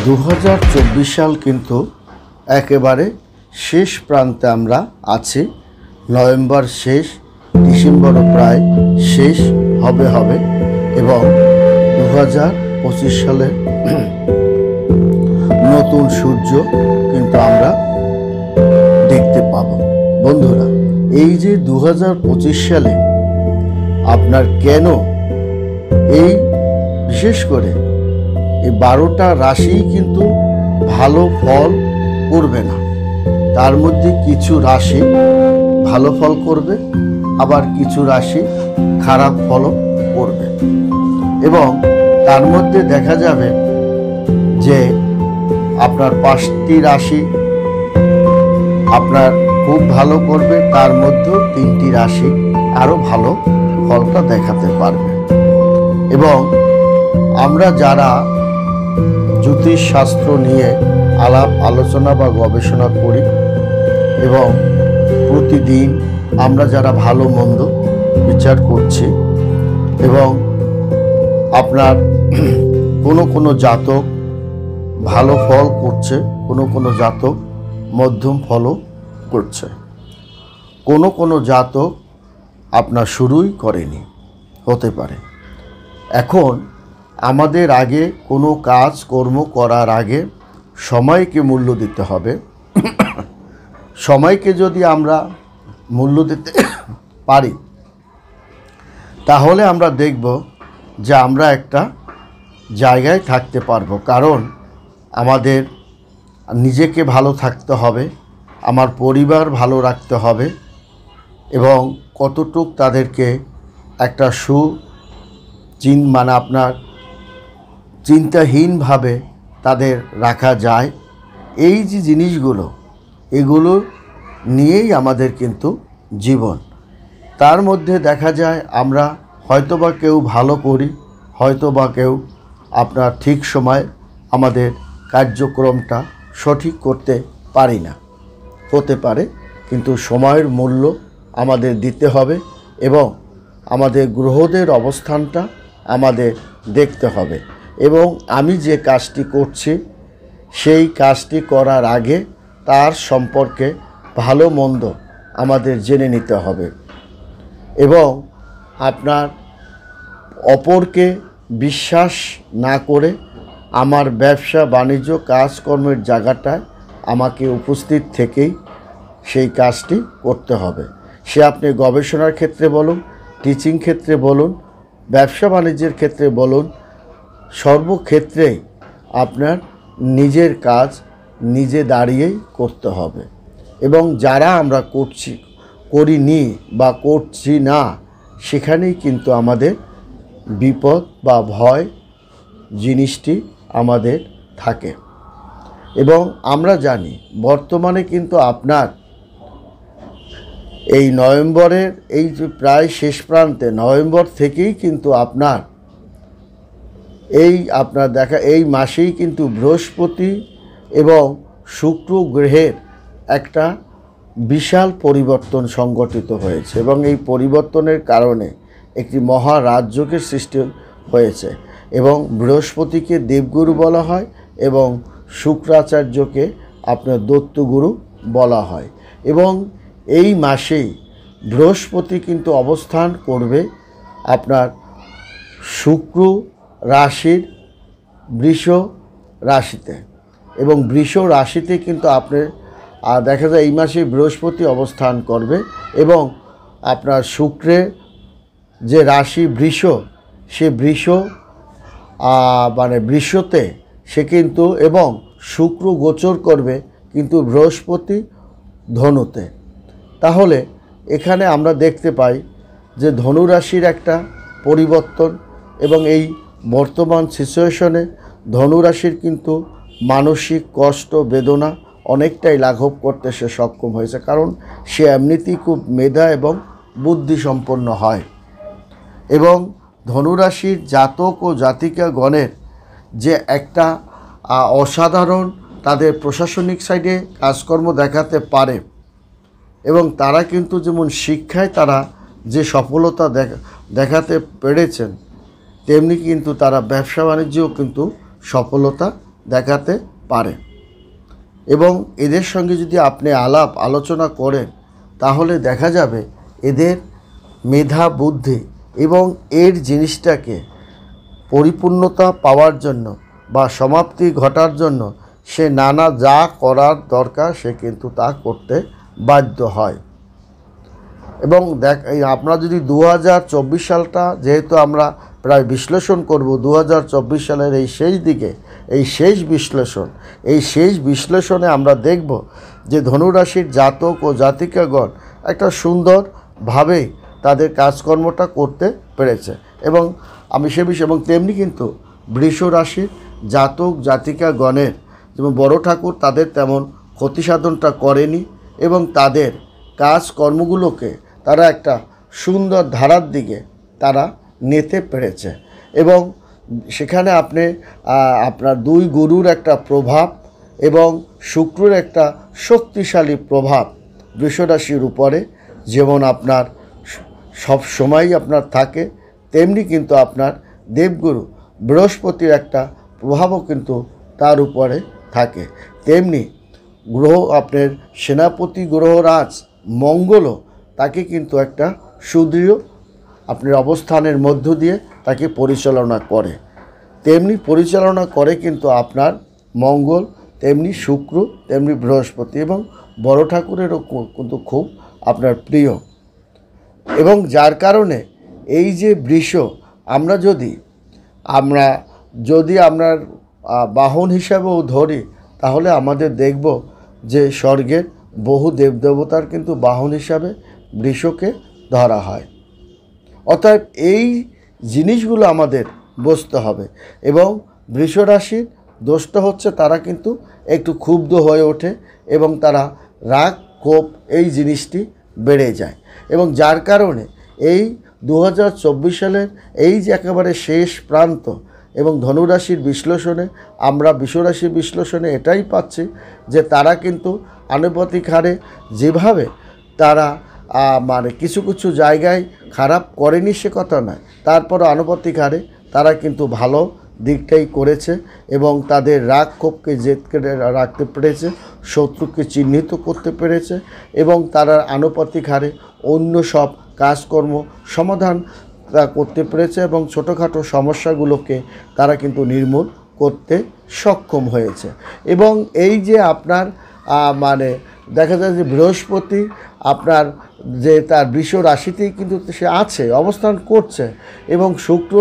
2024 সাল কিন্তু একেবারে শেষ প্রান্তে আমরা আছি। নভেম্বর শেষ, ডিসেম্বরও প্রায় শেষ হবে এবং 2025 সালে নতুন সূর্য কিন্তু আমরা দেখতে পাব। বন্ধুরা, এই যে 2025 সালে আপনার কেন এই বিশেষ করে এই 12টা রাশি কিন্তু ভালো ফল করবে না, তার মধ্যে কিছু রাশি ভালো ফল করবে, আবার কিছু রাশি খারাপ ফলও করবে এবং তার মধ্যে দেখা যাবে যে আপনার 5টি রাশি আপনার খুব ভালো করবে, তার মধ্যেও 3টি রাশি আরও ভালো ফলটা দেখাতে পারবে। এবং আমরা যারা জ্যোতিষ শাস্ত্র নিয়ে আলাপ আলোচনা বা গবেষণা করি এবং প্রতিদিন আমরা যারা ভালো মন্দ বিচার করছি এবং আপনার কোনো জাতক ভালো ফল করছে, কোনো জাতক মধ্যম ফলও করছে, কোনো জাতক আপনার শুরুই করেনি, হতে পারে। এখন আমাদের আগে কোনো কাজ কর্ম করার আগে সময়কে মূল্য দিতে হবে। সময়কে যদি আমরা মূল্য দিতে পারি তাহলে আমরা দেখব যে আমরা একটা জায়গায় থাকতে পারবো। কারণ আমাদের নিজেকে ভালো থাকতে হবে, আমার পরিবার ভালো রাখতে হবে এবং কতটুক তাদেরকে একটা মানে আপনার চিন্তাহীনভাবে তাদের রাখা যায়, এই যে জিনিসগুলো, এগুলো নিয়েই আমাদের কিন্তু জীবন। তার মধ্যে দেখা যায় আমরা হয়তোবা কেউ ভালো করি, হয়তোবা কেউ আপনার ঠিক সময় আমাদের কার্যক্রমটা সঠিক করতে পারি না, হতে পারে। কিন্তু সময়ের মূল্য আমাদের দিতে হবে এবং আমাদের গ্রহদের অবস্থানটা আমাদের দেখতে হবে এবং আমি যে কাজটি করছি সেই কাজটি করার আগে তার সম্পর্কে ভালো মন্দ আমাদের জেনে নিতে হবে এবং আপনার অপরকে বিশ্বাস না করে আমার ব্যবসা বাণিজ্য কাজকর্মের জায়গাটায় আমাকে উপস্থিত থেকেই সেই কাজটি করতে হবে। সে আপনি গবেষণার ক্ষেত্রে বলুন, টিচিং ক্ষেত্রে বলুন, ব্যবসা বাণিজ্যের ক্ষেত্রে বলুন, সর্বক্ষেত্রেই আপনার নিজের কাজ নিজে দাঁড়িয়েই করতে হবে। এবং যারা আমরা করিনি বা করছি না, সেখানেই কিন্তু আমাদের বিপদ বা ভয় জিনিসটি আমাদের থাকে। এবং আমরা জানি বর্তমানে কিন্তু আপনার এই নভেম্বরের এই যে প্রায় শেষ প্রান্তে, নভেম্বর থেকেই কিন্তু আপনার এই মাসেই কিন্তু বৃহস্পতি এবং শুক্র গ্রহের একটা বিশাল পরিবর্তন সংঘটিত হয়েছে এবং এই পরিবর্তনের কারণে একটি মহারাজযোগের সৃষ্টি হয়েছে এবং বৃহস্পতিকে দেবগুরু বলা হয় এবং শুক্রাচার্যকে আপনার দত্তগুরু বলা হয়। এবং এই মাসেই বৃহস্পতি কিন্তু অবস্থান করবে আপনার শুক্র রাশির বৃষ রাশিতে এবং বৃষ রাশিতে কিন্তু আপনার দেখা যায় এই মাসে বৃহস্পতি অবস্থান করবে এবং আপনার শুক্রের যে রাশি বৃষ, সে মানে বৃষতে সে কিন্তু এবং শুক্র গোচর করবে কিন্তু বৃহস্পতি ধনুতে। তাহলে এখানে আমরা দেখতে পাই যে ধনু রাশির একটা পরিবর্তন এবং এই বর্তমান সিচুয়েশনে ধনু রাশির কিন্তু মানসিক কষ্ট বেদনা অনেকটাই লাঘব করতে সে সক্ষম হয়েছে, কারণ সে এমনিতেই খুব মেধা এবং বুদ্ধি সম্পন্ন হয়। এবং ধনুরাশির জাতক ও জাতিকাগণের যে একটা অসাধারণ তাদের প্রশাসনিক সাইডে কাজকর্ম দেখাতে পারে এবং তারা কিন্তু যেমন শিক্ষায় তারা যে সফলতা দেখাতে পেরেছেন, তেমনি কিন্তু তারা ব্যবসা বাণিজ্যেও কিন্তু সফলতা দেখাতে পারে। এবং এদের সঙ্গে যদি আপনি আলাপ আলোচনা করেন তাহলে দেখা যাবে এদের মেধা বুদ্ধি এবং এর জিনিসটাকে পরিপূর্ণতা পাওয়ার জন্য বা সমাপ্তি ঘটার জন্য সে নানা যা করার দরকার সে কিন্তু তা করতে বাধ্য হয়। এবং আপনারা যদি 2024 সালটা যেহেতু আমরা প্রায় বিশ্লেষণ করব 2024 সালের এই শেষ দিকে, এই শেষ বিশ্লেষণে আমরা দেখব যে ধনুরাশির জাতক ও জাতিকাগণ একটা সুন্দরভাবে তাদের কাজকর্মটা করতে পেরেছে। এবং আমি সে বিষয়ে এবং তেমনি কিন্তু বৃষ রাশির জাতক জাতিকাগণের যেমন বড় ঠাকুর তাদের তেমন ক্ষতি সাধনটা করেনি এবং তাদের কাজকর্মগুলোকে তারা একটা সুন্দর ধারার দিকে তারা নিতে পেরেছে। এবং সেখানে আপনার দুই গুরুর একটা প্রভাব এবং শুক্রের একটা শক্তিশালী প্রভাব বৃষরাশির উপরে যেমন আপনার সব সময়ই আপনার থাকে, তেমনি কিন্তু আপনার দেবগুরু বৃহস্পতির একটা প্রভাবও কিন্তু তার উপরে থাকে। তেমনি গ্রহ আপনার সেনাপতি গ্রহরাজ মঙ্গলও তাকে কিন্তু একটা সুদৃঢ় আপনার অবস্থানের মধ্য দিয়ে তাকে পরিচালনা করে। তেমনি পরিচালনা করে কিন্তু আপনার মঙ্গল, তেমনি শুক্র, তেমনি বৃহস্পতি এবং বড় ঠাকুরেরও কিন্তু খুব আপনার প্রিয়। এবং যার কারণে এই যে বৃষ আমরা যদি আপনার বাহন হিসাবেও ধরি তাহলে আমাদের দেখব যে স্বর্গের বহু দেবদেবতার কিন্তু বাহন হিসাবে বৃষকে ধরা হয়। অতএব এই জিনিসগুলো আমাদের বুঝতে হবে। এবং বৃষ রাশির দোষটা হচ্ছে তারা কিন্তু একটু ক্ষুব্ধ হয়ে ওঠে এবং তারা রাগ ক্ষোভ এই জিনিসটি বেড়ে যায়। এবং যার কারণে এই 2024 সালের এই যে একেবারে শেষ প্রান্ত এবং ধনুরাশির বিশ্লেষণে আমরা বৃষরাশির বিশ্লেষণে এটাই পাচ্ছি যে তারা কিন্তু আনুপাতিক হারে যেভাবে তারা কিছু কিছু জায়গায় খারাপ করেনি সে কথা নয়, তারপর আনুপাতিক হারে তারা কিন্তু ভালো দিকটাই করেছে এবং তাদের রাগ ক্ষোভকে জেদকে রাখতে পেরেছে, শত্রুকে চিহ্নিত করতে পেরেছে এবং তারা আনুপাতিক হারে অন্য সব কাজকর্ম সমাধান করতে পেরেছে এবং ছোটোখাটো সমস্যাগুলোকে তারা কিন্তু নির্মূল করতে সক্ষম হয়েছে। এবং এই যে আপনার দেখা যায় যে বৃহস্পতি আপনার যে তার বৃষ রাশিতেই কিন্তু সে আছে, অবস্থান করছে এবং শুক্র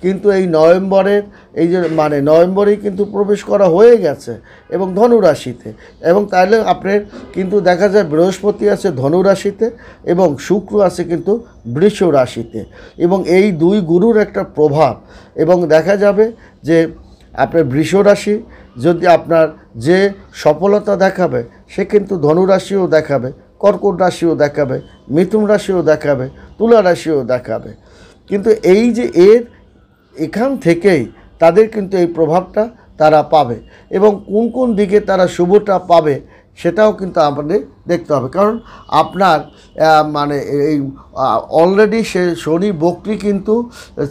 কিন্তু এই নভেম্বরেই কিন্তু প্রবেশ করা হয়ে গেছে এবং ধনু রাশিতে। এবং তাহলে আপনার কিন্তু দেখা যায় বৃহস্পতি আছে ধনু রাশিতে এবং শুক্র আছে কিন্তু বৃষ রাশিতে এবং এই দুই গুরুর একটা প্রভাব। এবং দেখা যাবে যে আপনার বৃষ রাশি যদি আপনার যে সফলতা দেখাবে সে কিন্তু ধনুরাশিও দেখাবে, কর্কট রাশিও দেখাবে, মিথুন রাশিও দেখাবে, তুলা রাশিও দেখাবে। কিন্তু এই যে এখান থেকেই তাদের কিন্তু এই প্রভাবটা তারা পাবে এবং কোন কোন দিকে তারা শুভটা পাবে সেটাও কিন্তু আমাদের দেখতে হবে। কারণ আপনার এই অলরেডি শনি বক্রী কিন্তু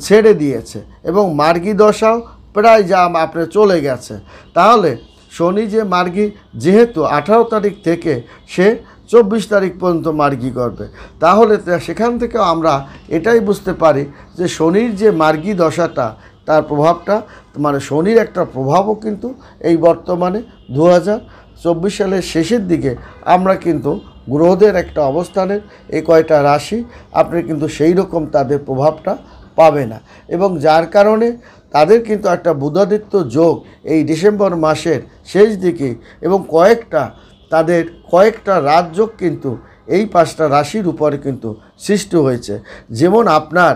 ছেড়ে দিয়েছে এবং মার্গী দশাও প্রায় আপনার চলে গেছে। তাহলে শনি যে মার্গী যেহেতু 18 তারিখ থেকে সে 24 তারিখ পর্যন্ত মার্গী করবে, তাহলে সেখান থেকে আমরা এটাই বুঝতে পারি যে শনির যে মার্গী দশাটা তার প্রভাবটা শনির একটা প্রভাবও কিন্তু এই বর্তমানে 2024 সালের শেষের দিকে আমরা কিন্তু গ্রহদের একটা অবস্থানের এই কয়টা রাশি আপনি কিন্তু সেই রকম তাদের প্রভাবটা পাবে না। এবং যার কারণে তাদের কিন্তু একটা বুধাদিত্য যোগ এই ডিসেম্বর মাসের শেষ দিকে এবং কয়েকটা রাজযোগ কিন্তু এই 5টা রাশির উপরে কিন্তু সৃষ্টি হয়েছে। যেমন আপনার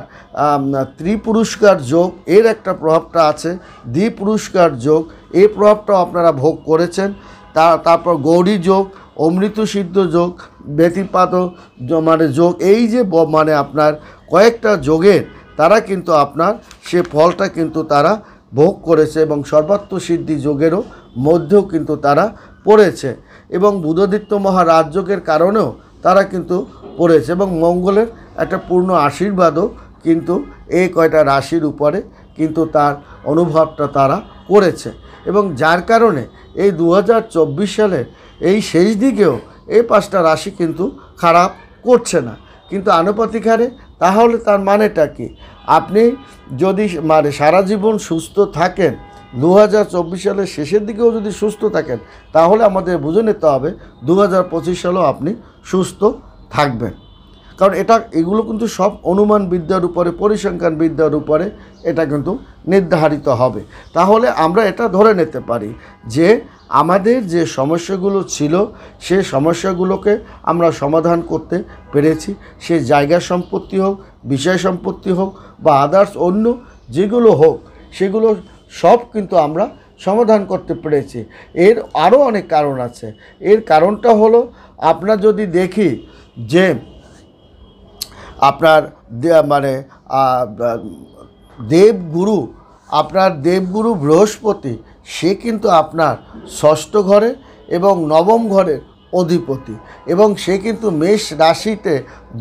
ত্রিপুরস্কার যোগ এর একটা প্রভাবটা আছে, দ্বিপুরস্কার যোগ এই প্রভাবটাও আপনারা ভোগ করেছেন। তারপর গৌরী যোগ, অমৃত সিদ্ধ যোগ, ব্যতিপাত যোগ, এই যে আপনার কয়েকটা যোগের তারা কিন্তু আপনার সে ফলটা কিন্তু তারা ভোগ করেছে এবং সর্বাত্ম সিদ্ধি যোগেরও মধ্যেও কিন্তু তারা পড়েছে এবং বুধাদিত্য মহারাজযোগের কারণেও তারা কিন্তু পড়েছে এবং মঙ্গলের একটা পূর্ণ আশীর্বাদও কিন্তু এই কয়টা রাশির উপরে কিন্তু তার অনুভবটা তারা করেছে এবং যার কারণে এই 2024 সালের এই শেষ দিকেও এই 5টা রাশি কিন্তু খারাপ করছে না। কিন্তু আনুপাতিক হারে তাহলে তার মানেটা কি? আপনি যদি মানে সারা জীবন সুস্থ থাকেন, 2024 সালের শেষের দিকেও যদি সুস্থ থাকেন, তাহলে আমাদের বুঝে নিতে হবে 2025 সালেও আপনি সুস্থ থাকবেন। কারণ এগুলো কিন্তু সব অনুমান বিদ্যার উপরে, পরিসংখ্যান বিদ্যার উপরে এটা কিন্তু নির্ধারিত হবে। তাহলে আমরা এটা ধরে নিতে পারি যে আমাদের যে সমস্যাগুলো ছিল সে সমস্যাগুলোকে আমরা সমাধান করতে পেরেছি। সে জায়গা সম্পত্তি হোক, বিষয় সম্পত্তি হোক বা আদার্স অন্য যেগুলো হোক, সেগুলো সব কিন্তু আমরা সমাধান করতে পেরেছি। এর আরও অনেক কারণ আছে। এর কারণটা হলো, আপনার যদি দেখি যে আপনার মানে দেবগুরু, আপনার দেবগুরু বৃহস্পতি, সে কিন্তু আপনার ষষ্ঠ ঘরে এবং নবম ঘরের অধিপতি এবং সে কিন্তু মেষ রাশিতে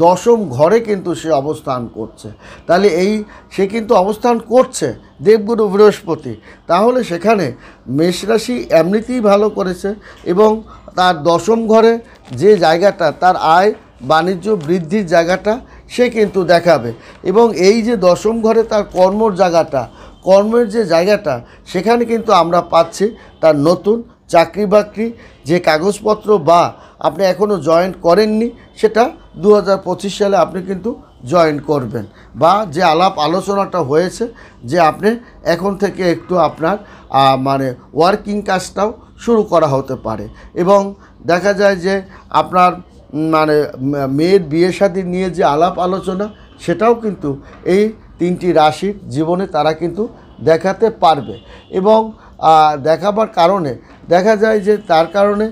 10ম ঘরে কিন্তু সে অবস্থান করছে। তাহলে সে কিন্তু অবস্থান করছে দেবগুরু বৃহস্পতি, তাহলে সেখানে মেষ রাশি এমনিতেই ভালো করেছে এবং তার 10ম ঘরে যে জায়গাটা, তার আয় বাণিজ্য বৃদ্ধির জায়গাটা সে কিন্তু দেখাবে এবং এই যে 10ম ঘরে তার কর্মর জায়গাটা, কর্মের যে জায়গাটা, সেখানে কিন্তু আমরা পাচ্ছি তার নতুন চাকরি বাকরি যে কাগজপত্র বা আপনি এখনও জয়েন করেননি, সেটা 2025 সালে আপনি কিন্তু জয়েন করবেন, বা যে আলাপ আলোচনাটা হয়েছে যে আপনি এখন থেকে একটু আপনার মানে ওয়ার্কিং কাজটাও শুরু করা হতে পারে। এবং দেখা যায় যে আপনার মানে মেয়ের বিয়ে শাদী নিয়ে যে আলাপ আলোচনা, সেটাও কিন্তু এই 3টি রাশির জীবনে তারা কিন্তু দেখাতে পারবে। এবং দেখাবার কারণে দেখা যায় যে তার কারণে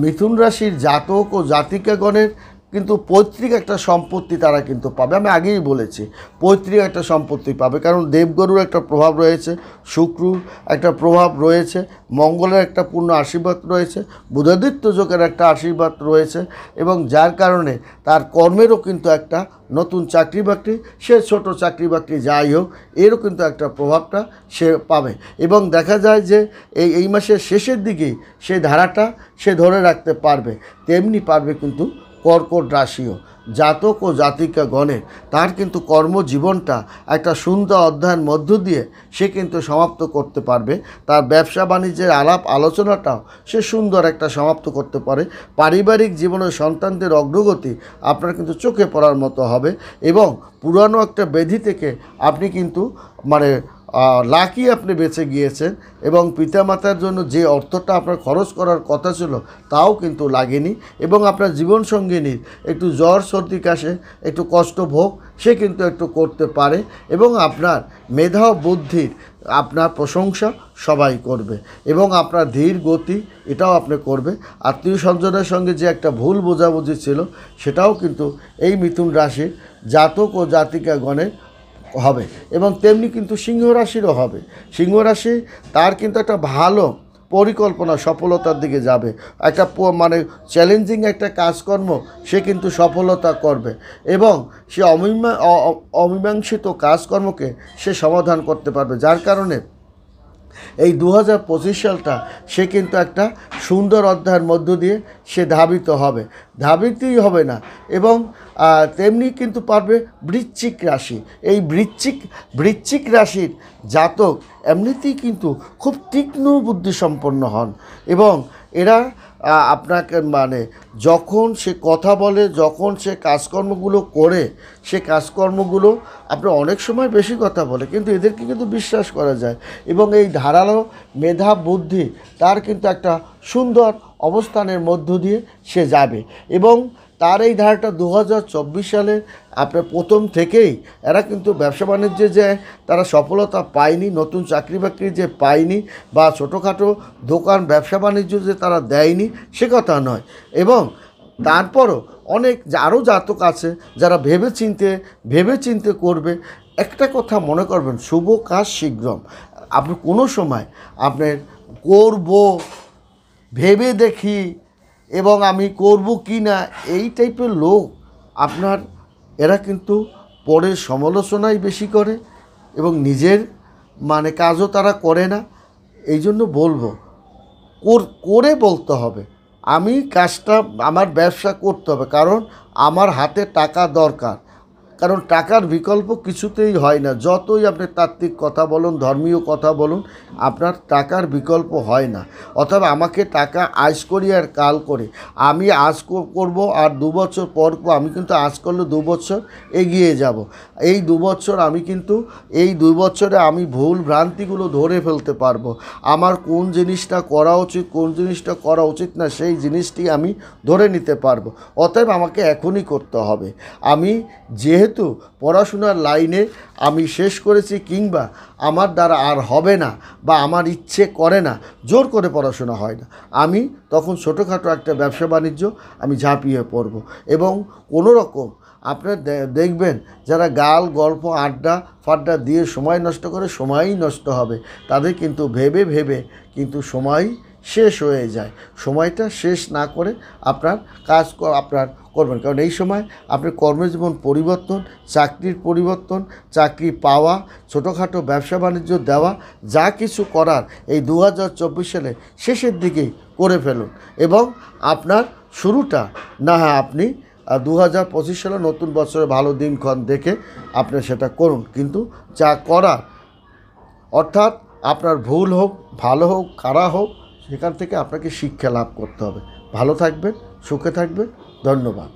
মিথুন রাশির জাতক ও জাতিকাগণের কিন্তু পৈতৃক একটা সম্পত্তি তারা কিন্তু পাবে। আমি আগেই বলেছি পৈতৃক একটা সম্পত্তি পাবে, কারণ দেবগুরুর একটা প্রভাব রয়েছে, শুক্রর একটা প্রভাব রয়েছে, মঙ্গলের একটা পূর্ণ আশীর্বাদ রয়েছে, বুধাদিত্য যোগের একটা আশীর্বাদ রয়েছে এবং যার কারণে তার কর্মেরও কিন্তু একটা নতুন চাকরি বাকরি, সে ছোট চাকরি বাকরি যাই হোক, এরও কিন্তু একটা প্রভাবটা সে পাবে। এবং দেখা যায় যে এই মাসের শেষের দিকেই সেই ধারাটা সে ধরে রাখতে পারবে। তেমনি পারবে কিন্তু কর্কট রাশিও, জাতক ও জাতিকা গণের তার কিন্তু কর্মজীবনটা একটা সুন্দর অধ্যায়ের মধ্য দিয়ে সে কিন্তু সমাপ্ত করতে পারবে। তার ব্যবসা বাণিজ্যের আলাপ আলোচনাটাও সে সুন্দর একটা সমাপ্ত করতে পারে। পারিবারিক জীবনে সন্তানদের অগ্রগতি আপনার কিন্তু চোখে পড়ার মতো হবে এবং পুরানো একটা ব্যাধি থেকে আপনি কিন্তু মানে লাকি আপনি বেঁচে গিয়েছেন এবং পিতামাতার জন্য যে অর্থটা আপনার খরচ করার কথা ছিল তাও কিন্তু লাগেনি এবং আপনার জীবনসঙ্গিনীর একটু জ্বর সর্দি কাশে একটু কষ্ট ভোগ সে কিন্তু একটু করতে পারে এবং আপনার মেধা ও বুদ্ধির আপনার প্রশংসা সবাই করবে এবং আপনার ধীর গতি এটাও আপনি করবে। আত্মীয় স্বজনের সঙ্গে যে একটা ভুল বোঝাবুঝি ছিল সেটাও কিন্তু এই মিথুন রাশির জাতক ও জাতিকাগণের হবে এবং তেমনি কিন্তু সিংহ রাশিরও হবে। সিংহ রাশি তার কিন্তু একটা ভালো পরিকল্পনা সফলতার দিকে যাবে, একটা মানে চ্যালেঞ্জিং একটা কাজকর্ম সে কিন্তু সফলতা করবে এবং সে অমীমাংসিত কাজকর্মকে সে সমাধান করতে পারবে। যার কারণে এই 2025 সালটা সে কিন্তু একটা সুন্দর অধ্যায়ের মধ্য দিয়ে সে ধাবিতই হবে না এবং তেমনি কিন্তু পারবে বৃশ্চিক রাশি। এই বৃশ্চিক রাশির জাতক এমনিতেই কিন্তু খুব তীক্ষ্ণ বুদ্ধিসম্পন্ন হন এবং এরা আপনাকে মানে যখন সে কথা বলে, যখন সে কাজকর্মগুলো করে, সে কাজকর্মগুলো আপনার অনেক সময় বেশি কথা বলে কিন্তু এদেরকে কিন্তু বিশ্বাস করা যায় এবং এই ধারালো মেধা বুদ্ধি তার কিন্তু একটা সুন্দর অবস্থানের মধ্য দিয়ে সে যাবে এবং তার এই ধারাটা 2024 সালে আপনার প্রথম থেকেই এরা কিন্তু ব্যবসা বাণিজ্যে যে তারা সফলতা পায়নি, নতুন চাকরি বাকরি যে পায়নি বা ছোটোখাটো দোকান ব্যবসা বাণিজ্য যে তারা দেয়নি সে কথা নয় এবং তারপরও অনেক আরও জাতক আছে যারা ভেবে চিনতে করবে। একটা কথা মনে করবেন, শুভ কাজ শীঘ্রম। আপনি কোনো সময় আপনার করব ভেবে দেখি এবং আমি করব কি না এই টাইপের লোক আপনার এরা কিন্তু পরের সমালোচনাই বেশি করে এবং নিজের মানে কাজও তারা করে না। এই জন্য বলবো করে বলতে হবে আমি কাজটা আমার ব্যবসা করতে হবে, কারণ আমার হাতে টাকা দরকার। কারণ টাকার বিকল্প কিছুতেই হয় না, যতই আপনি তাত্ত্বিক কথা বলুন, ধর্মীয় কথা বলুন, আপনার টাকার বিকল্প হয় না। অথবা আমাকে টাকা আজ করি আর কাল করি, আমি আজ করব আর 2 বছর পর আমি কিন্তু আজ করলে 2 বছর এগিয়ে যাব। এই 2 বছর আমি কিন্তু এই 2 বছরে আমি ভুল ভ্রান্তিগুলো ধরে ফেলতে পারবো, আমার কোন জিনিসটা করা উচিত কোন জিনিসটা করা উচিত না সেই জিনিসটি আমি ধরে নিতে পারবো। অতএব আমাকে এখনই করতে হবে। আমি যেহেতু পড়াশোনার লাইনে আমি শেষ করেছি, কিংবা আমার দ্বারা আর হবে না বা আমার ইচ্ছে করে না, জোর করে পড়াশোনা হয় না, আমি তখন ছোটোখাটো একটা ব্যবসা বাণিজ্য আমি ঝাঁপিয়ে পড়ব। এবং কোনো রকম আপনার দেখবেন যারা গাল গল্প আড্ডা ফাড্ডা দিয়ে সময় নষ্ট করে, সময়ই নষ্ট হবে তাদের, কিন্তু ভেবে ভেবে কিন্তু সময় শেষ হয়ে যায়। সময়টা শেষ না করে আপনার কাজ আপনার করবেন, কারণ এই সময় আপনার কর্মজীবন পরিবর্তন, চাকরির পরিবর্তন, চাকরি পাওয়া, ছোটোখাটো ব্যবসা বাণিজ্য দেওয়া, যা কিছু করার এই 2024 সালে শেষের দিকেই করে ফেলুন। এবং আপনার শুরুটা না হয় আপনি 2025 সালে নতুন বছরে ভালো দিনক্ষণ দেখে আপনি সেটা করুন, কিন্তু যা করার অর্থাৎ আপনার ভুল হোক ভালো হোক খারাপ হোক, সেখান থেকে আপনাকে শিক্ষা লাভ করতে হবে। ভালো থাকবেন, সুখে থাকবেন, ধন্যবাদ।